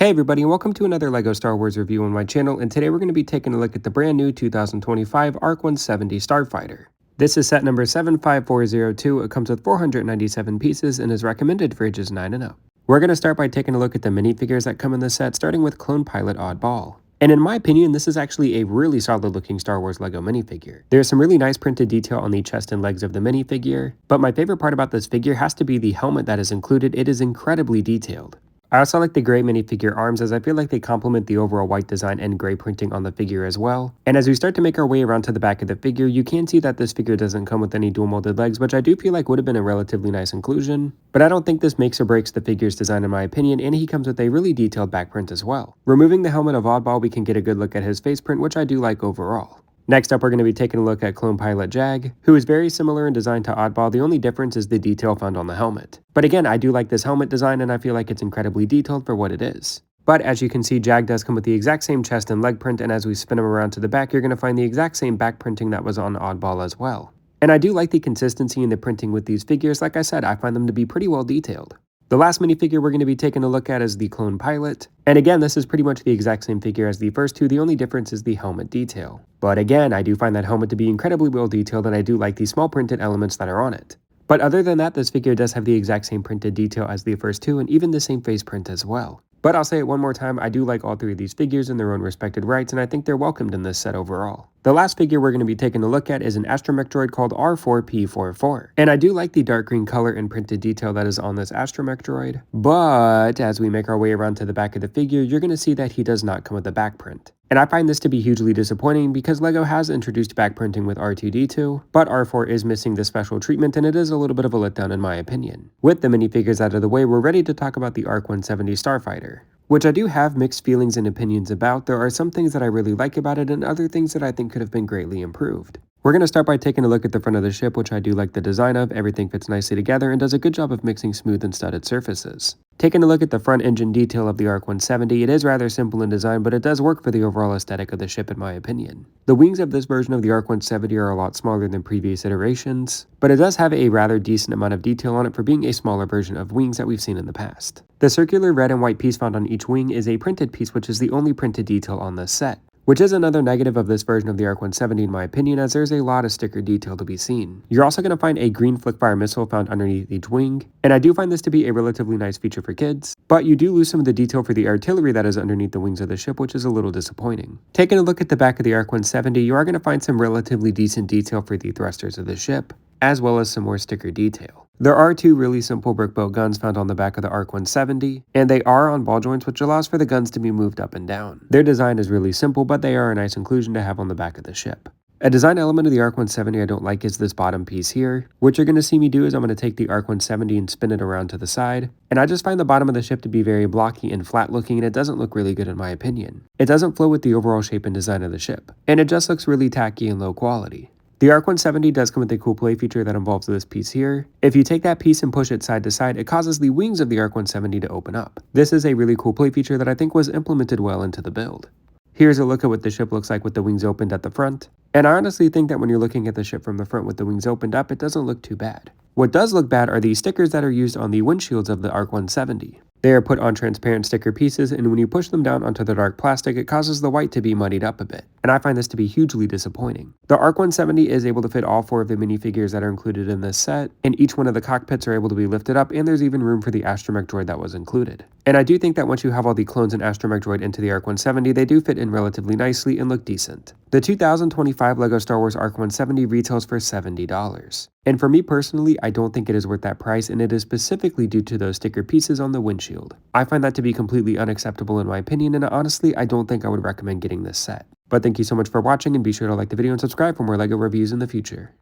Hey everybody, and welcome to another LEGO Star Wars review on my channel, and today we're going to be taking a look at the brand new 2025 ARC-170 Starfighter. This is set number 75402, it comes with 497 pieces and is recommended for ages 9 and up. We're going to start by taking a look at the minifigures that come in the set, starting with Clone Pilot Oddball. And in my opinion, this is actually a really solid looking Star Wars LEGO minifigure. There's some really nice printed detail on the chest and legs of the minifigure, but my favorite part about this figure has to be the helmet that is included. It is incredibly detailed. I also like the gray minifigure arms, as I feel like they complement the overall white design and gray printing on the figure as well. And as we start to make our way around to the back of the figure, you can see that this figure doesn't come with any dual molded legs, which I do feel like would have been a relatively nice inclusion. But I don't think this makes or breaks the figure's design in my opinion, and he comes with a really detailed back print as well. Removing the helmet of Oddball, we can get a good look at his face print, which I do like overall. Next up, we're going to be taking a look at Clone Pilot Jag, who is very similar in design to Oddball. The only difference is the detail found on the helmet. But again, I do like this helmet design and I feel like it's incredibly detailed for what it is. But as you can see, Jag does come with the exact same chest and leg print, and as we spin him around to the back, you're going to find the exact same back printing that was on Oddball as well. And I do like the consistency in the printing with these figures. Like I said, I find them to be pretty well detailed. The last minifigure we're going to be taking a look at is the Clone Pilot. And again, this is pretty much the exact same figure as the first two, the only difference is the helmet detail. But again, I do find that helmet to be incredibly well detailed, and I do like the small printed elements that are on it. But other than that, this figure does have the exact same printed detail as the first two, and even the same face print as well. But I'll say it one more time, I do like all three of these figures in their own respected rights, and I think they're welcomed in this set overall. The last figure we're going to be taking a look at is an astromech droid called R4P44. And I do like the dark green color and printed detail that is on this astromech droid, but as we make our way around to the back of the figure, you're going to see that he does not come with a back print. And I find this to be hugely disappointing because LEGO has introduced back printing with R2-D2, but R4 is missing this special treatment, and it is a little bit of a letdown in my opinion. With the minifigures out of the way, we're ready to talk about the ARC-170 Starfighter, which I do have mixed feelings and opinions about. There are some things that I really like about it and other things that I think could have been greatly improved. We're going to start by taking a look at the front of the ship, which I do like the design of. Everything fits nicely together and does a good job of mixing smooth and studded surfaces. Taking a look at the front engine detail of the ARC-170, it is rather simple in design, but it does work for the overall aesthetic of the ship in my opinion. The wings of this version of the ARC-170 are a lot smaller than previous iterations, but it does have a rather decent amount of detail on it for being a smaller version of wings that we've seen in the past. The circular red and white piece found on each wing is a printed piece, which is the only printed detail on this set, which is another negative of this version of the ARC-170 in my opinion, as there's a lot of sticker detail to be seen. You're also going to find a green flickfire missile found underneath each wing, and I do find this to be a relatively nice feature for kids, but you do lose some of the detail for the artillery that is underneath the wings of the ship, which is a little disappointing. Taking a look at the back of the ARC-170, you are going to find some relatively decent detail for the thrusters of the ship, as well as some more sticker detail. There are two really simple brick boat guns found on the back of the ARC-170, and they are on ball joints, which allows for the guns to be moved up and down. Their design is really simple, but they are a nice inclusion to have on the back of the ship. A design element of the ARC-170 I don't like is this bottom piece here. What you're going to see me do is I'm going to take the ARC-170 and spin it around to the side, and I just find the bottom of the ship to be very blocky and flat looking, and it doesn't look really good in my opinion. It doesn't flow with the overall shape and design of the ship, and it just looks really tacky and low quality. The ARC-170 does come with a cool play feature that involves this piece here. If you take that piece and push it side to side, it causes the wings of the ARC-170 to open up. This is a really cool play feature that I think was implemented well into the build. Here's a look at what the ship looks like with the wings opened at the front. And I honestly think that when you're looking at the ship from the front with the wings opened up, it doesn't look too bad. What does look bad are the stickers that are used on the windshields of the ARC-170. They are put on transparent sticker pieces, and when you push them down onto the dark plastic, it causes the white to be muddied up a bit, and I find this to be hugely disappointing. The ARC-170 is able to fit all four of the minifigures that are included in this set, and each one of the cockpits are able to be lifted up, and there's even room for the astromech droid that was included. And I do think that once you have all the clones and astromech droid into the ARC-170, they do fit in relatively nicely and look decent. The 2025 LEGO Star Wars ARC-170 retails for $70. And for me personally, I don't think it is worth that price, and it is specifically due to those sticker pieces on the windshield. I find that to be completely unacceptable in my opinion, and honestly, I don't think I would recommend getting this set. But thank you so much for watching, and be sure to like the video and subscribe for more LEGO reviews in the future.